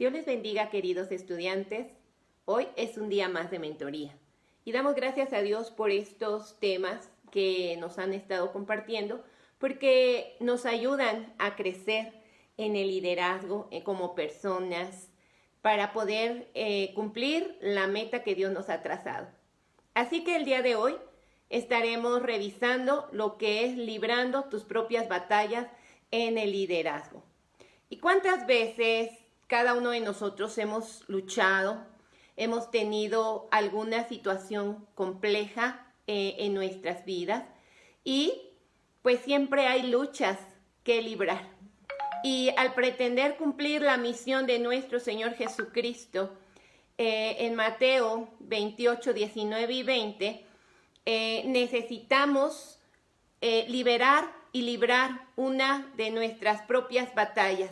Dios les bendiga, queridos estudiantes. Hoy es un día más de mentoría y damos gracias a Dios por estos temas que nos han estado compartiendo porque nos ayudan a crecer en el liderazgo como personas para poder cumplir la meta que Dios nos ha trazado. Así que el día de hoy estaremos revisando lo que es librando tus propias batallas en el liderazgo. ¿Y cuántas veces cada uno de nosotros hemos luchado, hemos tenido alguna situación compleja en nuestras vidas y pues siempre hay luchas que librar? Y al pretender cumplir la misión de nuestro Señor Jesucristo, en Mateo 28, 19 y 20, necesitamos liberar y librar una de nuestras propias batallas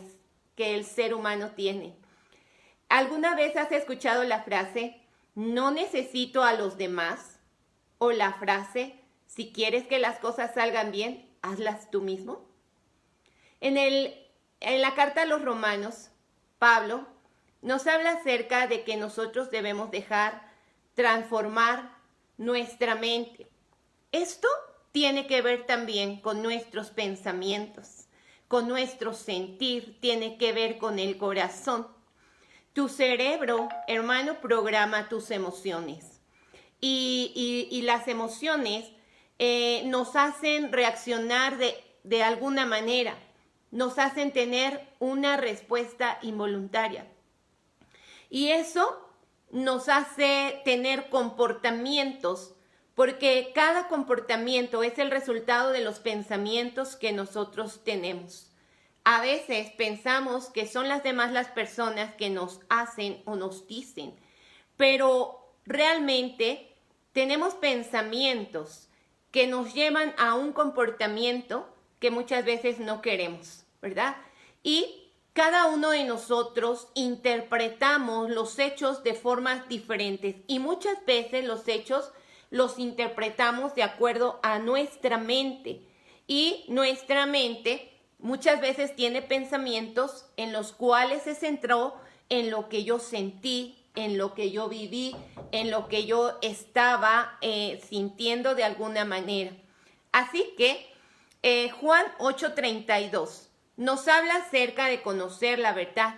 que el ser humano tiene. ¿Alguna vez has escuchado la frase, no necesito a los demás? O la frase, si quieres que las cosas salgan bien, hazlas tú mismo. En la carta a los Romanos, Pablo nos habla acerca de que nosotros debemos dejar transformar nuestra mente. Esto tiene que ver también con nuestros pensamientos, con nuestro sentir, tiene que ver con el corazón. Tu cerebro, hermano, programa tus emociones y las emociones nos hacen reaccionar de alguna manera, nos hacen tener una respuesta involuntaria. Y eso nos hace tener comportamientos, porque cada comportamiento es el resultado de los pensamientos que nosotros tenemos. A veces pensamos que son las demás las personas que nos hacen o nos dicen, pero realmente tenemos pensamientos que nos llevan a un comportamiento que muchas veces no queremos, ¿verdad? Y cada uno de nosotros interpretamos los hechos de formas diferentes y muchas veces los hechos los interpretamos de acuerdo a nuestra mente y nuestra mente muchas veces tiene pensamientos en los cuales se centró en lo que yo sentí, en lo que yo viví, en lo que yo estaba sintiendo de alguna manera. Así que Juan 8:32 nos habla acerca de conocer la verdad.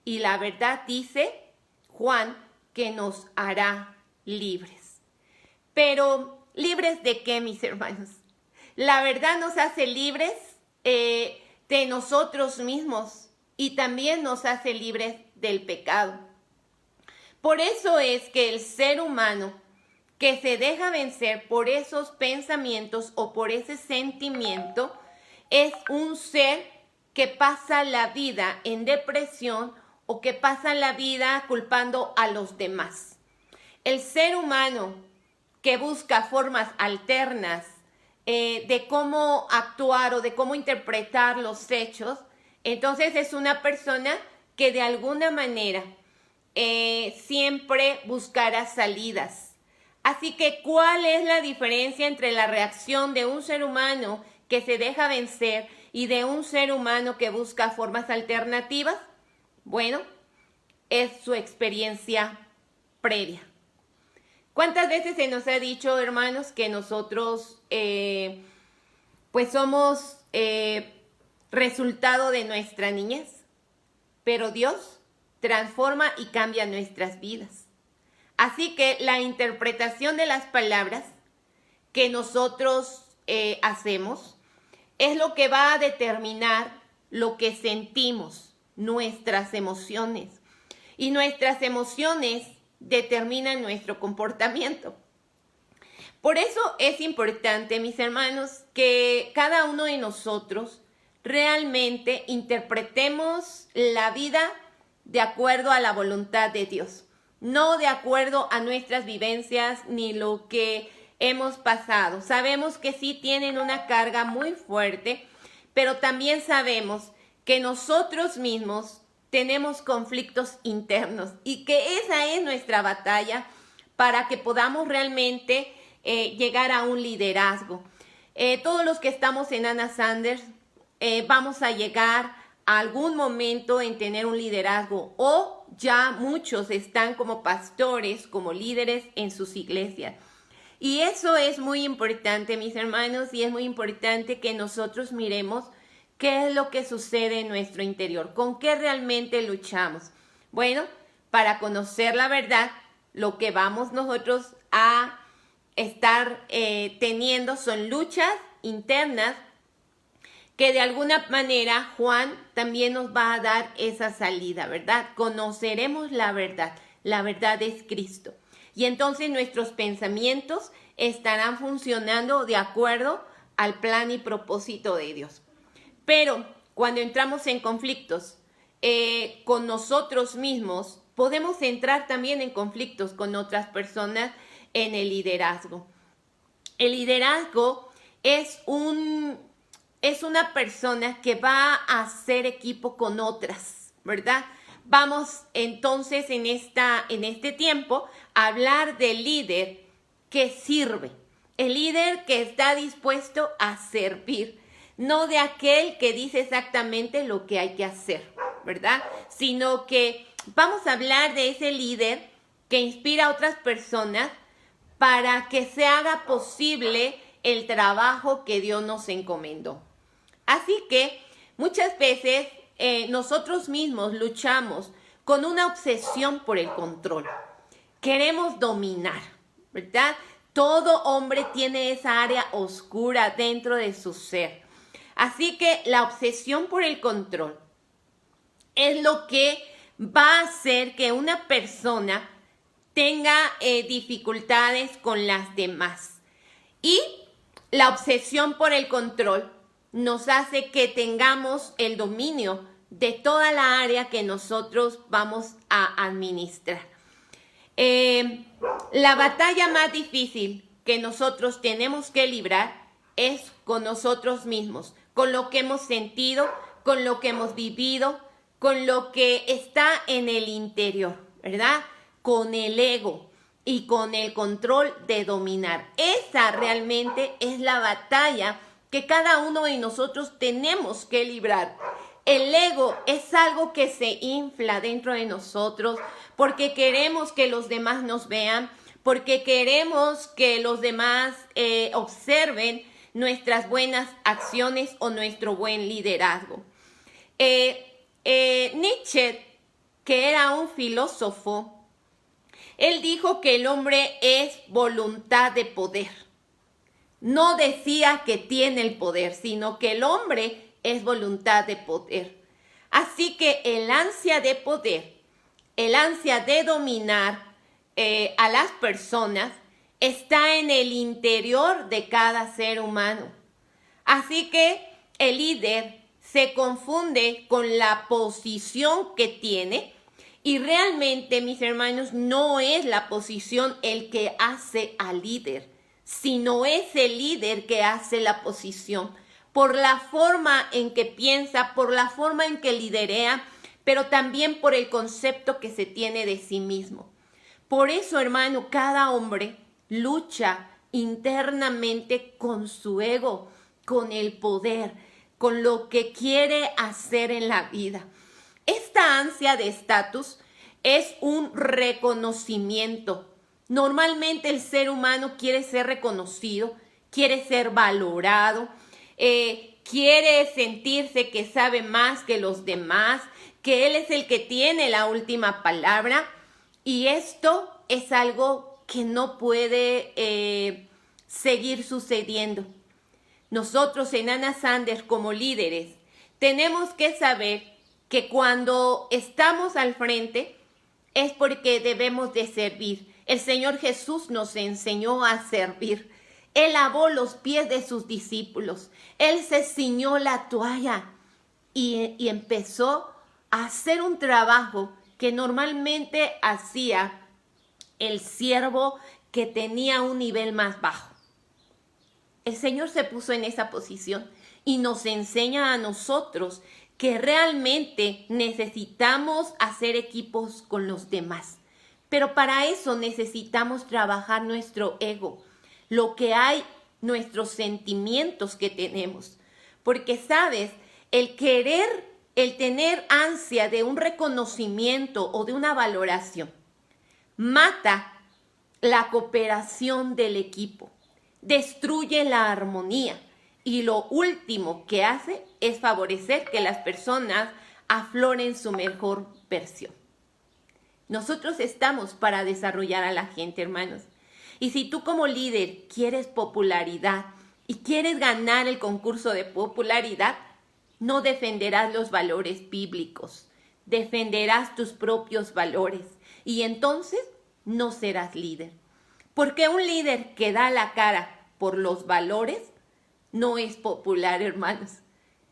Y la verdad dice Juan que nos hará libres. Pero ¿libres de qué, mis hermanos? La verdad nos hace libres de nosotros mismos y también nos hace libres del pecado. Por eso es que el ser humano que se deja vencer por esos pensamientos o por ese sentimiento es un ser que pasa la vida en depresión o que pasa la vida culpando a los demás. El ser humano que busca formas alternas de cómo actuar o de cómo interpretar los hechos, entonces es una persona que de alguna manera siempre buscará salidas. Así que, ¿cuál es la diferencia entre la reacción de un ser humano que se deja vencer y de un ser humano que busca formas alternativas? Bueno, es su experiencia previa. ¿Cuántas veces se nos ha dicho, hermanos, que nosotros pues somos resultado de nuestra niñez? Pero Dios transforma y cambia nuestras vidas. Así que la interpretación de las palabras que nosotros hacemos es lo que va a determinar lo que sentimos, nuestras emociones. Y nuestras emociones determinan nuestro comportamiento. Por eso es importante, mis hermanos, que cada uno de nosotros realmente interpretemos la vida de acuerdo a la voluntad de Dios, no de acuerdo a nuestras vivencias ni lo que hemos pasado. Sabemos que sí tienen una carga muy fuerte, pero también sabemos que nosotros mismos tenemos conflictos internos y que esa es nuestra batalla para que podamos realmente llegar a un liderazgo. Todos los que estamos en Anna Sanders vamos a llegar algún momento en tener un liderazgo o ya muchos están como pastores, como líderes en sus iglesias. Y eso es muy importante, mis hermanos, y es muy importante que nosotros miremos qué es lo que sucede en nuestro interior, con qué realmente luchamos. Bueno, para conocer la verdad, lo que vamos nosotros a estar teniendo son luchas internas que de alguna manera Juan también nos va a dar esa salida, ¿verdad? Conoceremos la verdad es Cristo. Y entonces nuestros pensamientos estarán funcionando de acuerdo al plan y propósito de Dios. Pero cuando entramos en conflictos con nosotros mismos, podemos entrar también en conflictos con otras personas en el liderazgo. El liderazgo es una persona que va a hacer equipo con otras, ¿verdad? Vamos entonces en este tiempo a hablar del líder que sirve, el líder que está dispuesto a servir, no de aquel que dice exactamente lo que hay que hacer, ¿verdad? Sino que vamos a hablar de ese líder que inspira a otras personas para que se haga posible el trabajo que Dios nos encomendó. Así que muchas veces nosotros mismos luchamos con una obsesión por el control. Queremos dominar, ¿verdad? Todo hombre tiene esa área oscura dentro de su ser. Así que la obsesión por el control es lo que va a hacer que una persona tenga dificultades con las demás. Y la obsesión por el control nos hace que tengamos el dominio de toda la área que nosotros vamos a administrar. La batalla más difícil que nosotros tenemos que librar es con nosotros mismos, con lo que hemos sentido, con lo que hemos vivido, con lo que está en el interior, ¿verdad? Con el ego y con el control de dominar. Esa realmente es la batalla que cada uno de nosotros tenemos que librar. El ego es algo que se infla dentro de nosotros porque queremos que los demás nos vean, porque queremos que los demás observen nuestras buenas acciones o nuestro buen liderazgo. Nietzsche, que era un filósofo, él dijo que el hombre es voluntad de poder. No decía que tiene el poder, sino que el hombre es voluntad de poder. Así que el ansia de poder, el ansia de dominar a las personas está en el interior de cada ser humano. Así que el líder se confunde con la posición que tiene y realmente, mis hermanos, no es la posición el que hace al líder, sino es el líder que hace la posición, por la forma en que piensa, por la forma en que liderea, pero también por el concepto que se tiene de sí mismo. Por eso, hermano, cada hombre lucha internamente con su ego, con el poder, con lo que quiere hacer en la vida. Esta ansia de estatus es un reconocimiento. Normalmente el ser humano quiere ser reconocido, quiere ser valorado, quiere sentirse que sabe más que los demás, que él es el que tiene la última palabra. Y esto es algo que no puede seguir sucediendo. Nosotros en Ana Sanders como líderes tenemos que saber que cuando estamos al frente es porque debemos de servir. El Señor Jesús nos enseñó a servir. Él lavó los pies de sus discípulos. Él se ciñó la toalla y empezó a hacer un trabajo que normalmente hacía el siervo que tenía un nivel más bajo. El Señor se puso en esa posición y nos enseña a nosotros que realmente necesitamos hacer equipos con los demás. Pero para eso necesitamos trabajar nuestro ego, lo que hay, nuestros sentimientos que tenemos. Porque, ¿sabes? El querer el tener ansia de un reconocimiento o de una valoración, mata la cooperación del equipo, destruye la armonía y lo último que hace es favorecer que las personas afloren su mejor versión. Nosotros estamos para desarrollar a la gente, hermanos. Y si tú como líder quieres popularidad y quieres ganar el concurso de popularidad, no defenderás los valores bíblicos, defenderás tus propios valores y entonces no serás líder. Porque un líder que da la cara por los valores no es popular, hermanos.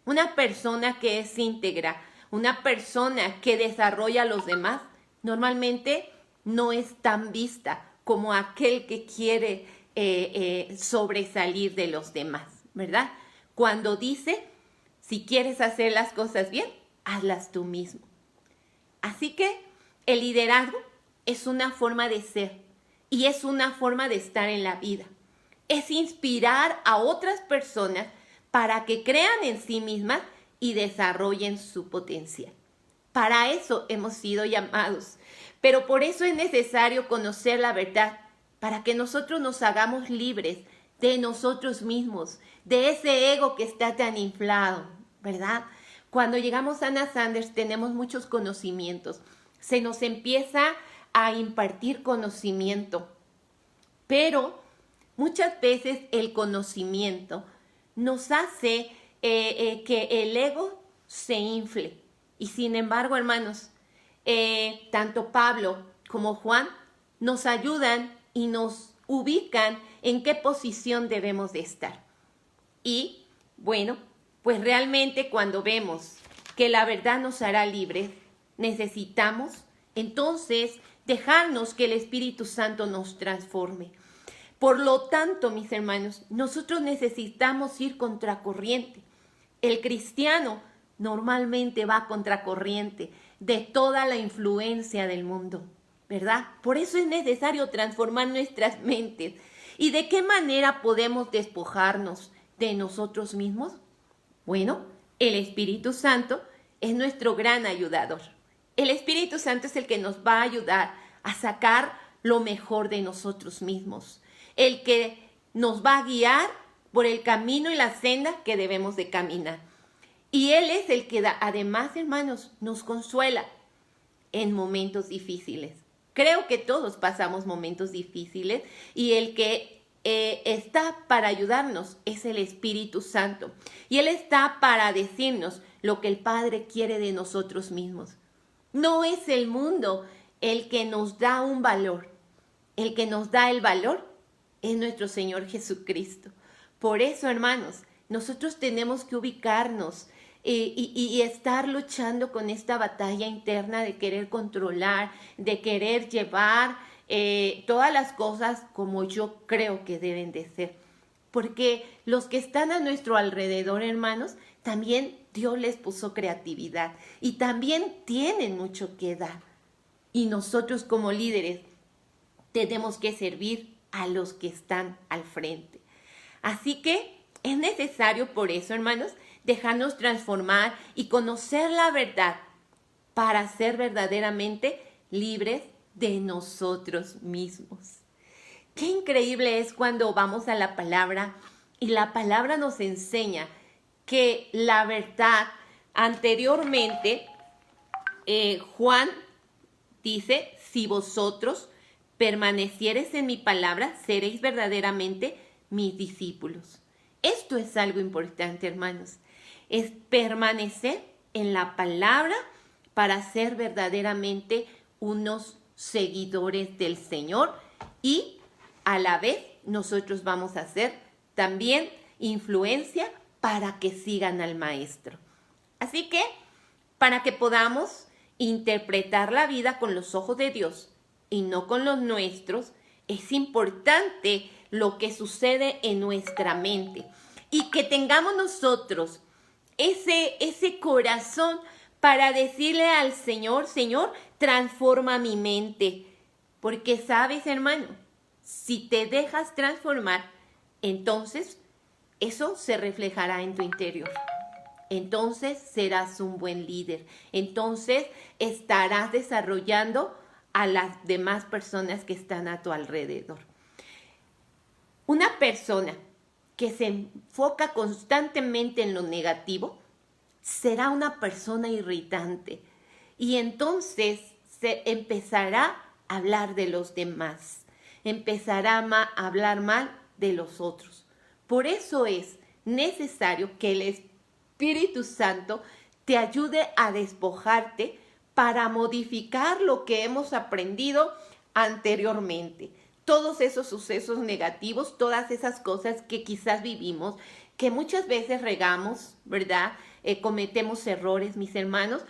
Una persona que es íntegra, una persona que desarrolla a los demás, normalmente no es tan vista como aquel que quiere sobresalir de los demás, ¿verdad? Cuando dice, si quieres hacer las cosas bien, hazlas tú mismo. Así que el liderazgo es una forma de ser y es una forma de estar en la vida. Es inspirar a otras personas para que crean en sí mismas y desarrollen su potencial. Para eso hemos sido llamados, pero por eso es necesario conocer la verdad, para que nosotros nos hagamos libres de nosotros mismos, de ese ego que está tan inflado, ¿verdad? Cuando llegamos a Ana Sanders tenemos muchos conocimientos, se nos empieza a impartir conocimiento, pero muchas veces el conocimiento nos hace que el ego se infle. Y sin embargo, hermanos, tanto Pablo como Juan nos ayudan y nos ubican en qué posición debemos de estar. Y bueno, pues realmente cuando vemos que la verdad nos hará libres, necesitamos entonces dejarnos que el Espíritu Santo nos transforme. Por lo tanto, mis hermanos, nosotros necesitamos ir contracorriente. El cristiano normalmente va contracorriente de toda la influencia del mundo, ¿verdad? Por eso es necesario transformar nuestras mentes. ¿Y de qué manera podemos despojarnos de nosotros mismos? Bueno, el Espíritu Santo es nuestro gran ayudador. El Espíritu Santo es el que nos va a ayudar a sacar lo mejor de nosotros mismos, el que nos va a guiar por el camino y la senda que debemos de caminar. Y Él es el que además, hermanos, nos consuela en momentos difíciles. Creo que todos pasamos momentos difíciles y el que está para ayudarnos es el Espíritu Santo. Y Él está para decirnos lo que el Padre quiere de nosotros mismos. No es el mundo el que nos da un valor. El que nos da el valor es nuestro Señor Jesucristo. Por eso, hermanos, nosotros tenemos que ubicarnos y estar luchando con esta batalla interna de querer controlar, de querer llevar todas las cosas como yo creo que deben de ser. Porque los que están a nuestro alrededor, hermanos, también Dios les puso creatividad y también tienen mucho que dar. Y nosotros como líderes tenemos que servir a los que están al frente. Así que es necesario por eso, hermanos, dejarnos transformar y conocer la verdad para ser verdaderamente libres de nosotros mismos. Qué increíble es cuando vamos a la palabra y la palabra nos enseña que la verdad anteriormente, Juan dice, si vosotros permaneciereis en mi palabra, seréis verdaderamente mis discípulos. Esto es algo importante, hermanos. Es permanecer en la palabra para ser verdaderamente unos seguidores del Señor y a la vez nosotros vamos a ser también influencia para que sigan al Maestro. Así que para que podamos interpretar la vida con los ojos de Dios y no con los nuestros, es importante lo que sucede en nuestra mente y que tengamos nosotros ese corazón para decirle al Señor, Señor, transforma mi mente. Porque sabes, hermano, si te dejas transformar, entonces eso se reflejará en tu interior. entonces serás un buen líder. Entonces estarás desarrollando a las demás personas que están a tu alrededor. Una persona que se enfoca constantemente en lo negativo será una persona irritante y entonces se empezará a hablar de los demás, empezará a hablar mal de los otros. Por eso es necesario que el Espíritu Santo te ayude a despojarte para modificar lo que hemos aprendido anteriormente. Todos esos sucesos negativos, todas esas cosas que quizás vivimos, que muchas veces regamos, ¿verdad? Cometemos errores, mis hermanos,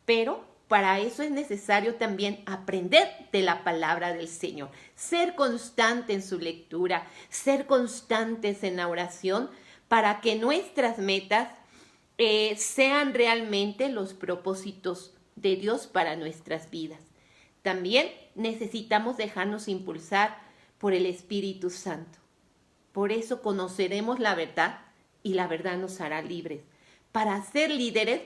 pero para eso es necesario también aprender de la palabra del Señor, ser constante en su lectura, ser constantes en la oración para que nuestras metas sean realmente los propósitos de Dios para nuestras vidas. También necesitamos dejarnos impulsar por el Espíritu Santo. Por eso conoceremos la verdad y la verdad nos hará libres, para ser líderes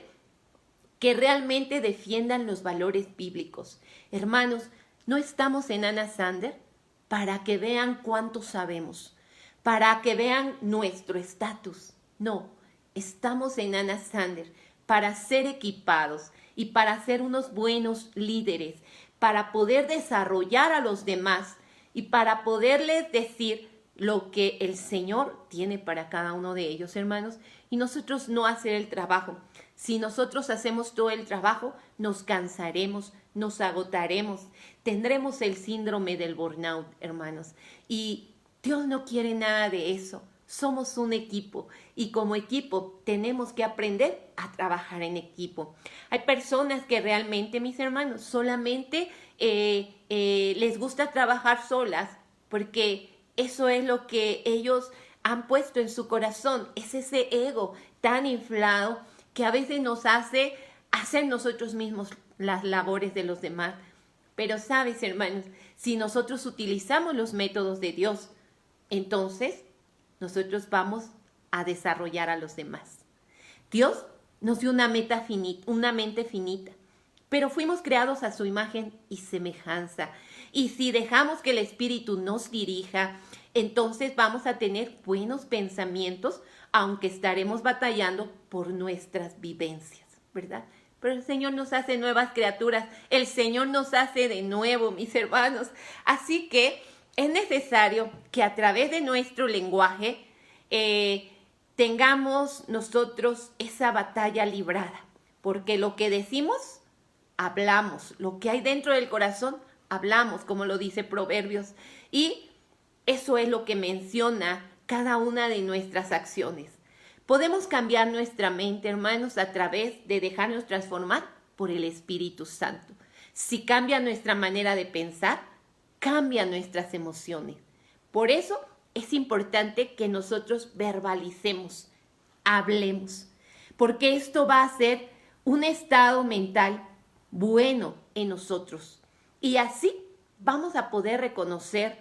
que realmente defiendan los valores bíblicos. Hermanos, no estamos en Anna Sander para que vean cuánto sabemos, para que vean nuestro estatus. No, estamos en Anna Sander para ser equipados y para ser unos buenos líderes, para poder desarrollar a los demás y para poderles decir lo que el Señor tiene para cada uno de ellos, hermanos, y nosotros no hacer el trabajo. Si nosotros hacemos todo el trabajo, nos cansaremos, nos agotaremos, tendremos el síndrome del burnout, hermanos, y Dios no quiere nada de eso. Somos un equipo y como equipo tenemos que aprender a trabajar en equipo. Hay personas que realmente, mis hermanos, solamente les gusta trabajar solas porque eso es lo que ellos han puesto en su corazón. Es ese ego tan inflado que a veces nos hace hacer nosotros mismos las labores de los demás. Pero sabes, hermanos, si nosotros utilizamos los métodos de Dios, entonces nosotros vamos a desarrollar a los demás. Dios nos dio una mente finita, pero fuimos creados a su imagen y semejanza. Y si dejamos que el Espíritu nos dirija, entonces vamos a tener buenos pensamientos, aunque estaremos batallando por nuestras vivencias, ¿verdad? Pero el Señor nos hace nuevas criaturas, el Señor nos hace de nuevo, mis hermanos. Así que es necesario que a través de nuestro lenguaje tengamos nosotros esa batalla librada, porque lo que decimos, hablamos, lo que hay dentro del corazón, hablamos, como lo dice Proverbios, y eso es lo que menciona cada una de nuestras acciones. Podemos cambiar nuestra mente, hermanos, a través de dejarnos transformar por el Espíritu Santo. Si cambia nuestra manera de pensar, cambia nuestras emociones. Por eso es importante que nosotros verbalicemos, hablemos, porque esto va a ser un estado mental bueno en nosotros. Y así vamos a poder reconocer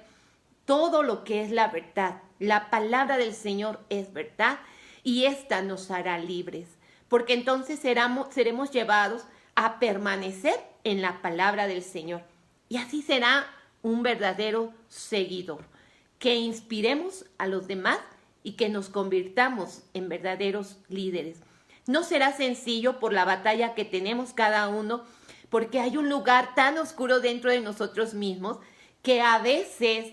todo lo que es la verdad. La palabra del Señor es verdad y esta nos hará libres, porque entonces seremos llevados a permanecer en la palabra del Señor. Y así será un verdadero seguidor, que inspiremos a los demás y que nos convirtamos en verdaderos líderes. No será sencillo por la batalla que tenemos cada uno, porque hay un lugar tan oscuro dentro de nosotros mismos que a veces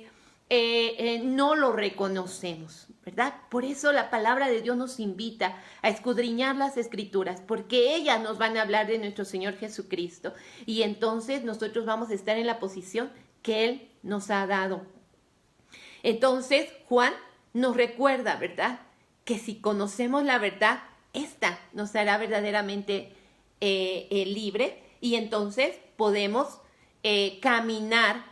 no lo reconocemos, ¿verdad? Por eso la palabra de Dios nos invita a escudriñar las Escrituras, porque ellas nos van a hablar de nuestro Señor Jesucristo y entonces nosotros vamos a estar en la posición que Él nos ha dado. Entonces Juan nos recuerda, ¿verdad?, que si conocemos la verdad, esta nos hará verdaderamente libre y entonces podemos caminar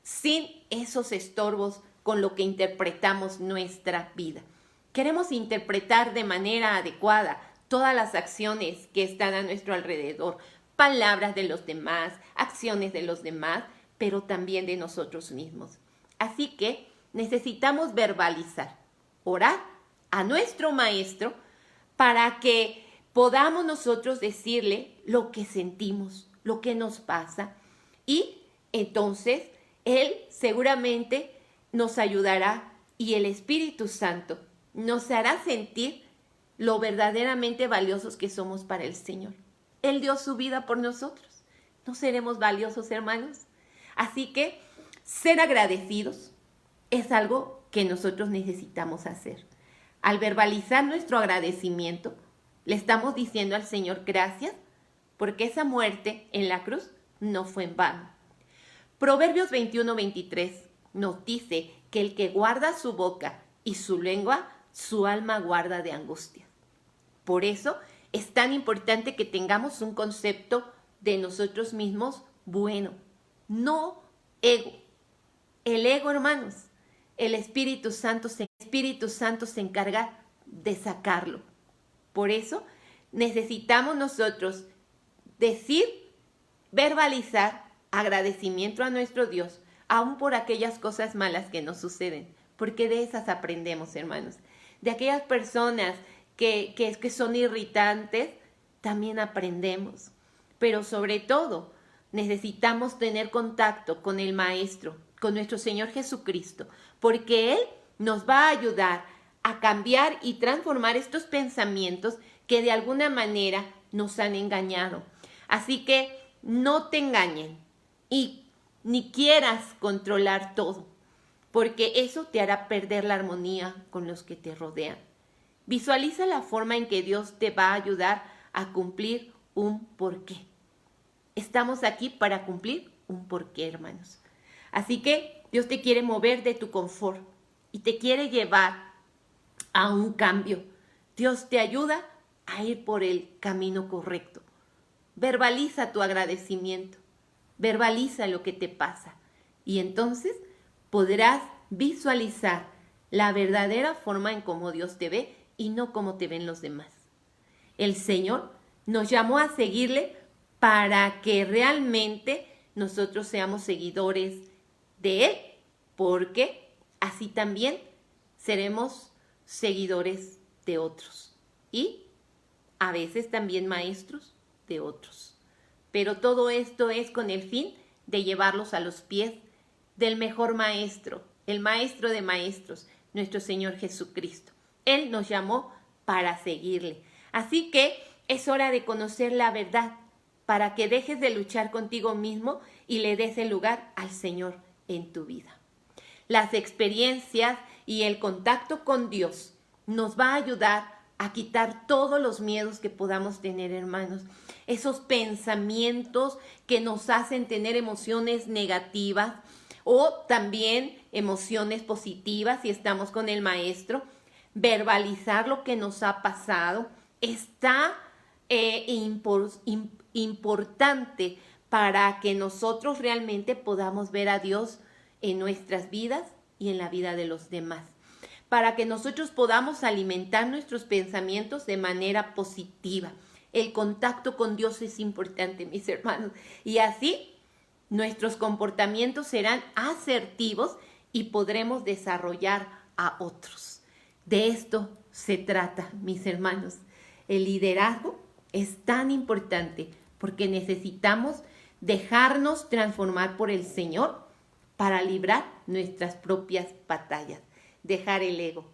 sin esos estorbos con lo que interpretamos nuestra vida. Queremos interpretar de manera adecuada todas las acciones que están a nuestro alrededor, palabras de los demás, acciones de los demás, pero también de nosotros mismos. Así que necesitamos verbalizar, orar a nuestro Maestro para que podamos nosotros decirle lo que sentimos, lo que nos pasa. Y entonces Él seguramente nos ayudará y el Espíritu Santo nos hará sentir lo verdaderamente valiosos que somos para el Señor. Él dio su vida por nosotros. ¿No seremos valiosos, hermanos? Así que ser agradecidos es algo que nosotros necesitamos hacer. Al verbalizar nuestro agradecimiento, le estamos diciendo al Señor gracias porque esa muerte en la cruz no fue en vano. Proverbios 21:23 nos dice que el que guarda su boca y su lengua, su alma guarda de angustia. Por eso es tan importante que tengamos un concepto de nosotros mismos bueno, no ego. El ego, hermanos, el Espíritu Santo se encarga de sacarlo. Por eso necesitamos nosotros decir, verbalizar agradecimiento a nuestro Dios, aun por aquellas cosas malas que nos suceden, porque de esas aprendemos, hermanos. De aquellas personas que son irritantes, también aprendemos. Pero sobre todo, necesitamos tener contacto con el Maestro, con nuestro Señor Jesucristo, porque Él nos va a ayudar a cambiar y transformar estos pensamientos que de alguna manera nos han engañado. Así que no te engañen y ni quieras controlar todo, porque eso te hará perder la armonía con los que te rodean. Visualiza la forma en que Dios te va a ayudar a cumplir un porqué. Estamos aquí para cumplir un porqué, hermanos. Así que Dios te quiere mover de tu confort y te quiere llevar a un cambio. Dios te ayuda a ir por el camino correcto. Verbaliza tu agradecimiento. Verbaliza lo que te pasa. Y entonces podrás visualizar la verdadera forma en cómo Dios te ve y no cómo te ven los demás. El Señor nos llamó a seguirle para que realmente nosotros seamos seguidores de Él, porque así también seremos seguidores de otros y a veces también maestros de otros. Pero todo esto es con el fin de llevarlos a los pies del mejor maestro, el maestro de maestros, nuestro Señor Jesucristo. Él nos llamó para seguirle. Así que es hora de conocer la verdad para que dejes de luchar contigo mismo y le des el lugar al Señor en tu vida. Las experiencias y el contacto con Dios nos va a ayudar a quitar todos los miedos que podamos tener, hermanos. Esos pensamientos que nos hacen tener emociones negativas o también emociones positivas si estamos con el Maestro. Verbalizar lo que nos ha pasado está importante para que nosotros realmente podamos ver a Dios en nuestras vidas y en la vida de los demás. Para que nosotros podamos alimentar nuestros pensamientos de manera positiva. El contacto con Dios es importante, mis hermanos. Y así nuestros comportamientos serán asertivos y podremos desarrollar a otros. De esto se trata, mis hermanos. El liderazgo es tan importante porque necesitamos dejarnos transformar por el Señor para librar nuestras propias batallas. Dejar el ego,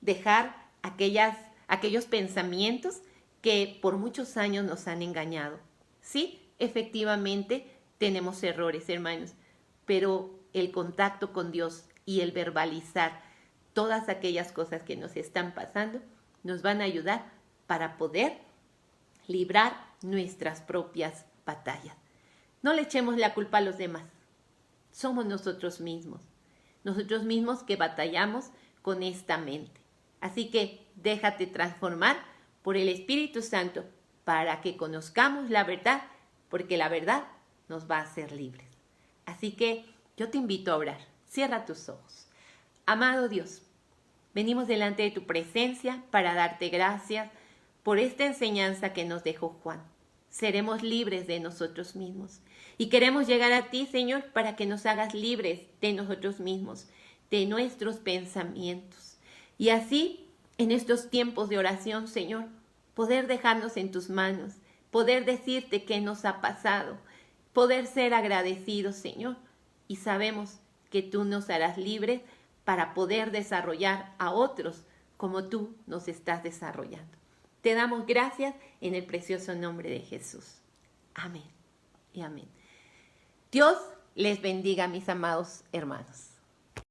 dejar aquellos pensamientos que por muchos años nos han engañado. Sí, efectivamente tenemos errores, hermanos, pero el contacto con Dios y el verbalizar todas aquellas cosas que nos están pasando nos van a ayudar para poder librar nuestras propias batallas. No le echemos la culpa a los demás. Somos nosotros mismos que batallamos con esta mente. Así que déjate transformar por el Espíritu Santo para que conozcamos la verdad, porque la verdad nos va a hacer libres. Así que yo te invito a orar. Cierra tus ojos. Amado Dios, venimos delante de tu presencia para darte gracias por esta enseñanza que nos dejó Juan. Seremos libres de nosotros mismos. Y queremos llegar a ti, Señor, para que nos hagas libres de nosotros mismos, de nuestros pensamientos. Y así en estos tiempos de oración, Señor, poder dejarnos en tus manos, poder decirte qué nos ha pasado, poder ser agradecidos, Señor. Y sabemos que tú nos harás libres para poder desarrollar a otros como tú nos estás desarrollando. Te damos gracias en el precioso nombre de Jesús. Amén y amén. Dios les bendiga, mis amados hermanos.